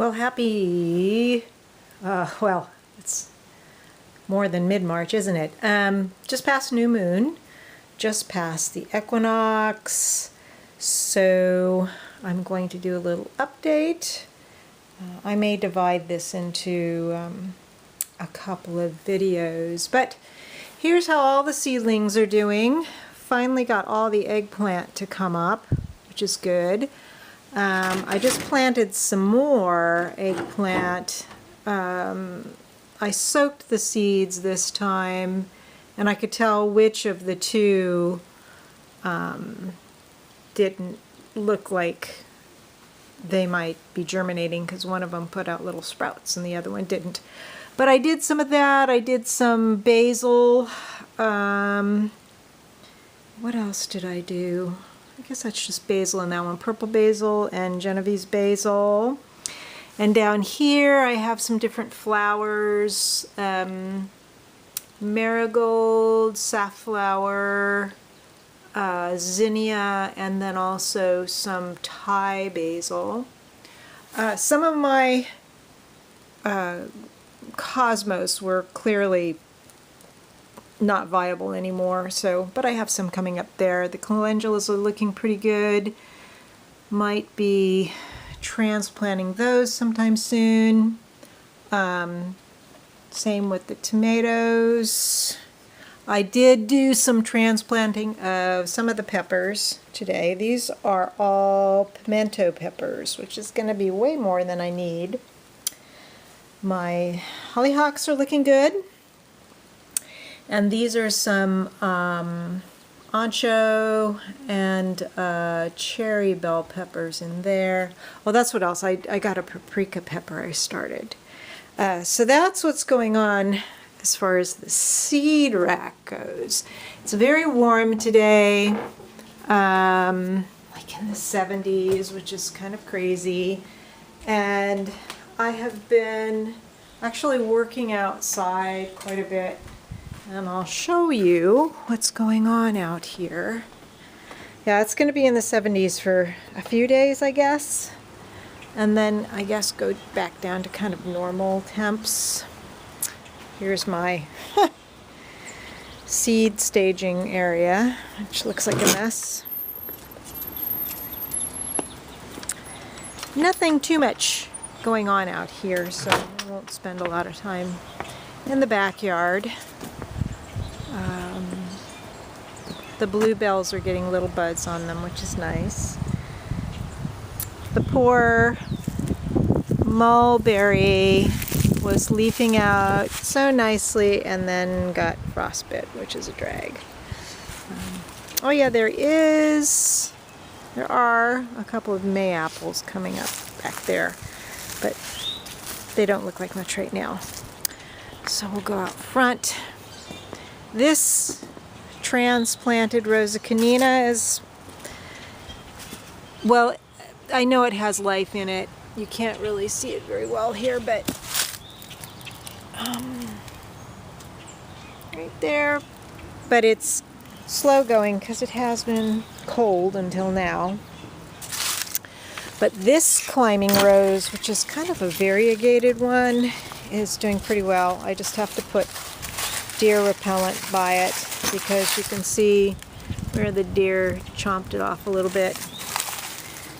Well, happy, well, it's more than mid-March, isn't it? Just past new moon, just past the equinox, so I'm going to do a little update. I may divide this into a couple of videos, but here's how all the seedlings are doing. Finally got all the eggplant to come up, which is good. I just planted some more eggplant. I soaked the seeds this time, and I could tell which of the two didn't look like they might be germinating, because one of them put out little sprouts and the other one didn't. But I did some of that. I did some basil. What else did I do? I guess that's just basil in that one. Purple basil and Genovese basil. And down here I have some different flowers. Marigold, safflower, zinnia, and then also some Thai basil. Some of my cosmos were clearly not viable anymore, but I have some coming up there. The calendulas are looking pretty good. Might be transplanting those sometime soon. Same with the tomatoes. I did do some transplanting of some of the peppers today. These are all pimento peppers, which is going to be way more than I need. My hollyhocks are looking good. And these are some ancho and cherry bell peppers in there. Oh, that's what else. I got a paprika pepper I started. So that's what's going on as far as the seed rack goes. It's very warm today, like in the 70s, which is kind of crazy. And I have been actually working outside quite a bit. And I'll show you what's going on out here. Yeah, it's going to be in the 70s for a few days, I guess. And then I guess go back down to kind of normal temps. Here's my seed staging area, which looks like a mess. Nothing too much going on out here, so I won't spend a lot of time in the backyard. The bluebells are getting little buds on them, which is nice. The poor mulberry was leafing out so nicely and then got frostbite, which is a drag. Oh yeah, there are a couple of May apples coming up back there, but they don't look like much right now. So we'll go out front. This transplanted Rosa canina is, well, I know it has life in it. You can't really see it very well here, but right there. But it's slow going because it has been cold until now. But this climbing rose, which is kind of a variegated one, is doing pretty well. I just have to put deer repellent by it because you can see where the deer chomped it off a little bit.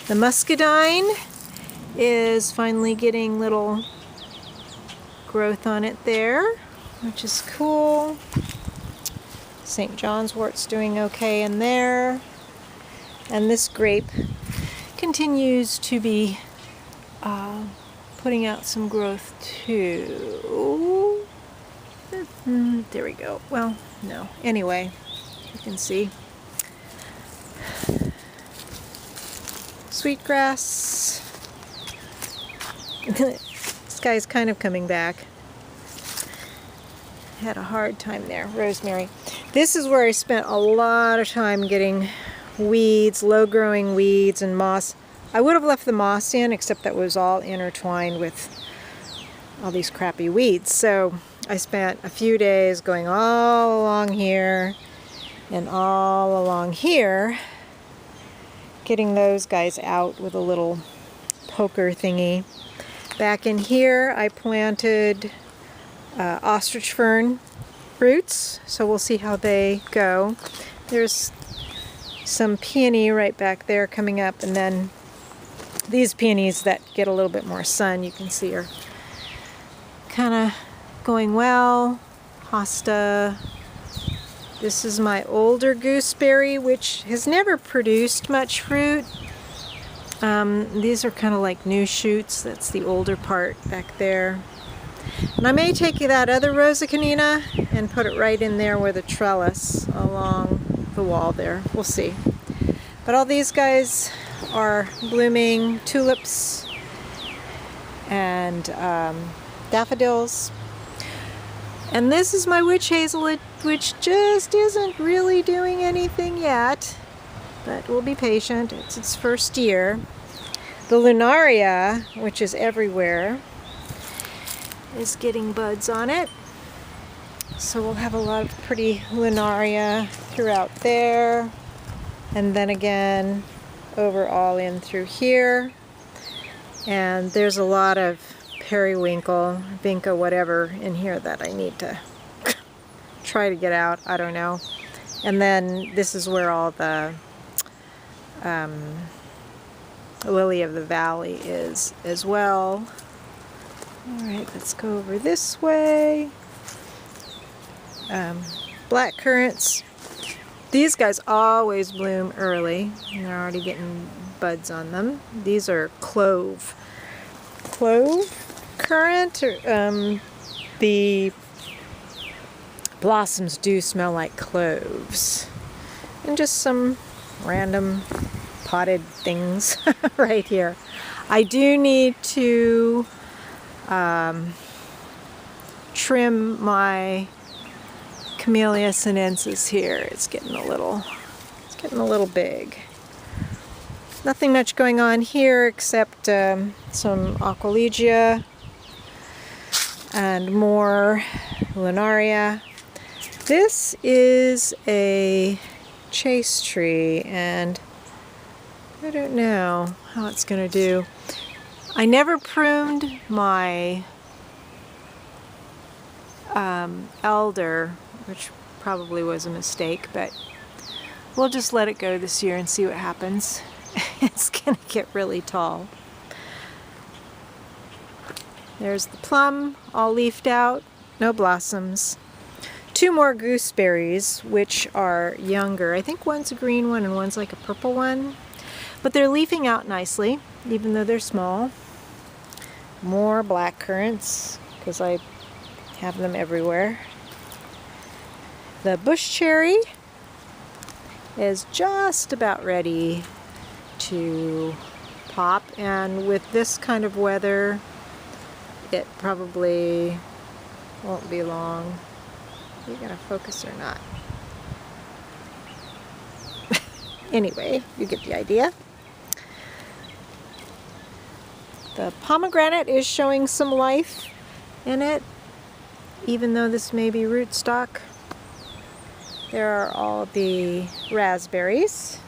The muscadine is finally getting little growth on it there, which is cool. St. John's wort's doing okay in there. And this grape continues to be putting out some growth too. There we go. Well, no. Anyway, you can see. Sweetgrass. This guy's kind of coming back. Had a hard time there. Rosemary. This is where I spent a lot of time getting weeds, low-growing weeds and moss. I would have left the moss in, except that was all intertwined with all these crappy weeds. So I spent a few days going all along here and all along here, getting those guys out with a little poker thingy. Back in here I planted ostrich fern roots, so we'll see how they go. There's some peony right back there coming up, and then these peonies that get a little bit more sun, you can see, are kind of going well. Hosta. This is my older gooseberry, which has never produced much fruit. These are kind of like new shoots. That's the older part back there. And I may take that other Rosa Canina and put it right in there with a trellis along the wall there. We'll see. But all these guys are blooming. Tulips and daffodils. And this is my witch hazel, which just isn't really doing anything yet. But we'll be patient. It's its first year. The lunaria, which is everywhere, is getting buds on it. So we'll have a lot of pretty lunaria throughout there. And then again, over all in through here. And there's a lot of periwinkle, vinca, whatever in here that I need to try to get out. I don't know. And then this is where all the lily of the valley is as well. Alright, let's go over this way. Black currants. These guys always bloom early. And they're already getting buds on them. These are clove currant. The blossoms do smell like cloves. And just some random potted things right here. I do need to trim my Camellia sinensis here. It's getting a little big. Nothing much going on here except some Aqualegia and more lunaria. This is a chase tree, and I don't know how it's going to do. I never pruned my elder, which probably was a mistake, but we'll just let it go this year and see what happens. It's going to get really tall. There's the plum, all leafed out, no blossoms. Two more gooseberries, which are younger. I think one's a green one and one's like a purple one. But they're leafing out nicely, even though they're small. More black currants, because I have them everywhere. The bush cherry is just about ready to pop, and with this kind of weather, it probably won't be long. Are you gonna focus or not? Anyway, you get the idea. The pomegranate is showing some life in it, even though this may be rootstock. There are all the raspberries.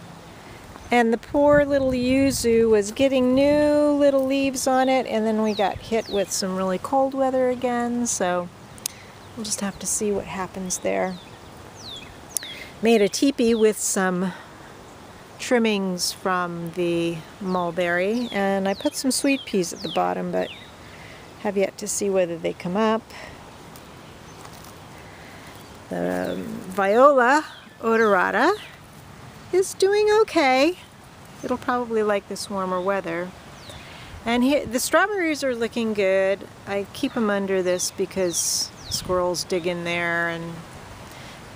And the poor little yuzu was getting new little leaves on it, and then we got hit with some really cold weather again, so we'll just have to see what happens there. Made a teepee with some trimmings from the mulberry, and I put some sweet peas at the bottom, but have yet to see whether they come up. The viola odorata is doing okay. It'll probably like this warmer weather. And here, the strawberries are looking good. I keep them under this because squirrels dig in there and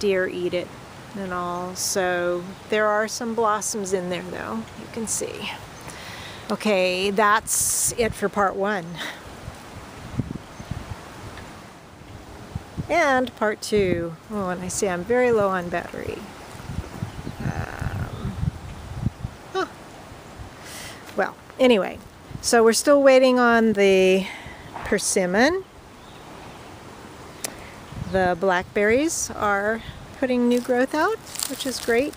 deer eat it and all. So there are some blossoms in there though, you can see. Okay, that's it for part one. And part two. Oh, and I see I'm very low on battery. Well, anyway, so we're still waiting on the persimmon. The blackberries are putting new growth out, which is great.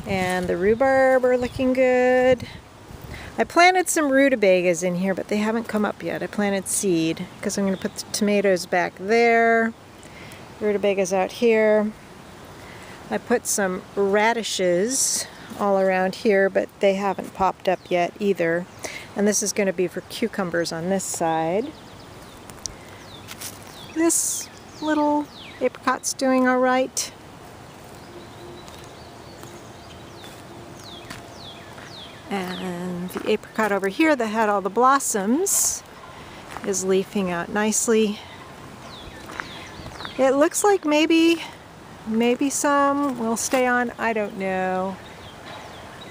And the rhubarb are looking good. I planted some rutabagas in here, but they haven't come up yet. I planted seed because I'm going to put the tomatoes back there. Rutabagas out here. I put some radishes all around here, but they haven't popped up yet either. And this is going to be for cucumbers on this side. This little apricot's doing all right. And the apricot over here that had all the blossoms is leafing out nicely. It looks like maybe some will stay on. I don't know.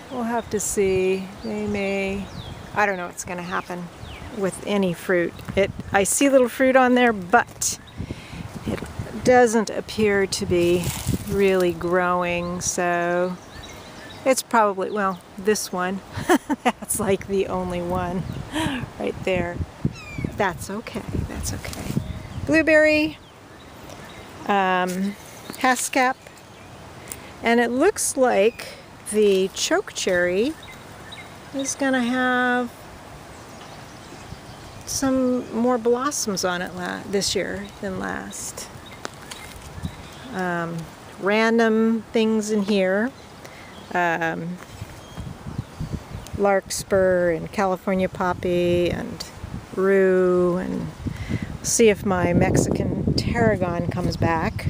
We'll have to see. They may. I don't know what's going to happen with any fruit. I see little fruit on there, but it doesn't appear to be really growing, so it's probably, well, this one, that's like the only one right there. That's okay, that's okay. Blueberry, haskap, and it looks like the choke cherry is gonna have some more blossoms on it this year than last. Random things in here. Larkspur and California poppy and rue, and see if my Mexican tarragon comes back.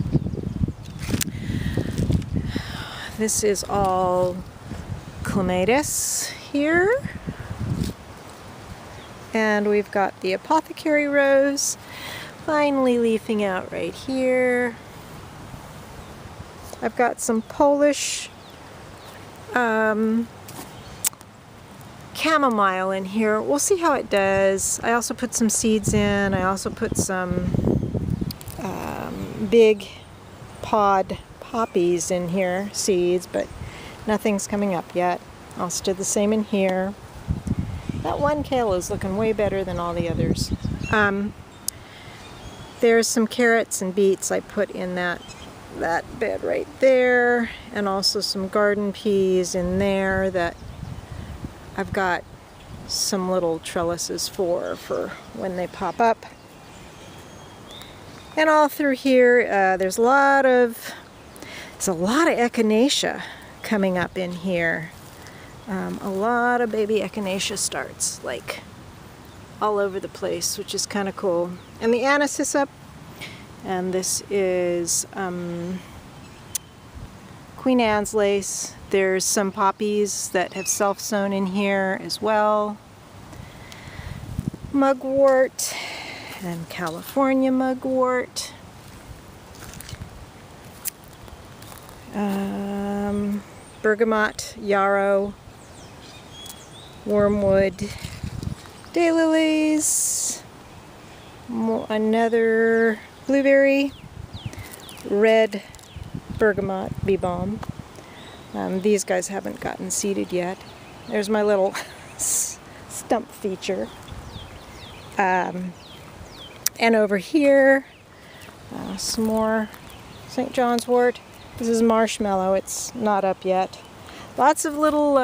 This is all clematis here, and we've got the apothecary rose finally leafing out right here. I've got some Polish chamomile in here. We'll see how it does. I also put some seeds in. I also put some big pod poppies in here, seeds, but nothing's coming up yet. Also did the same in here. That one kale is looking way better than all the others. There's some carrots and beets I put in that bed right there, and also some garden peas in there that I've got some little trellises for when they pop up. And all through here, there's a lot of echinacea coming up in here. A lot of baby echinacea starts, like all over the place, which is kind of cool. And the anise is up. And this is Queen Anne's lace. There's some poppies that have self-sown in here as well. Mugwort and California mugwort. Bergamot, yarrow, wormwood, daylilies, another blueberry, red bergamot, bee balm. These guys haven't gotten seeded yet. There's my little stump feature. And over here, some more St. John's wort. This is marshmallow. It's not up yet. Lots of little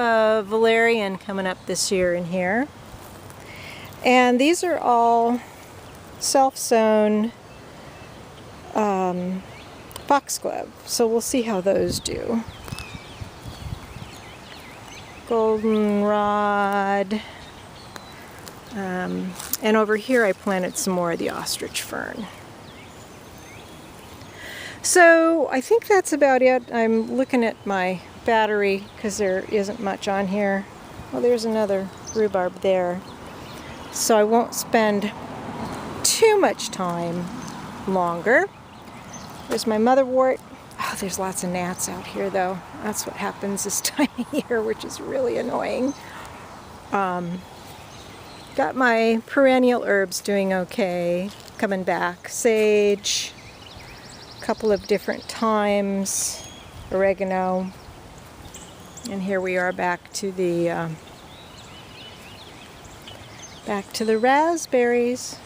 valerian coming up this year in here. And these are all self-sown foxglove, so we'll see how those do. Goldenrod, and over here I planted some more of the ostrich fern. So I think that's about it. I'm looking at my battery because there isn't much on here. Well, there's another rhubarb there. So I won't spend too much time longer. There's my motherwort. Oh, there's lots of gnats out here though. That's what happens this time of year, which is really annoying. Got my perennial herbs doing okay, coming back. Sage, a couple of different thymes, oregano, and here we are back to the raspberries.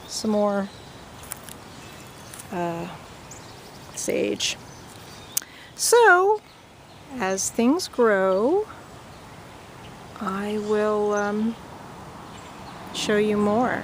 Some more sage. So, as things grow, I will show you more.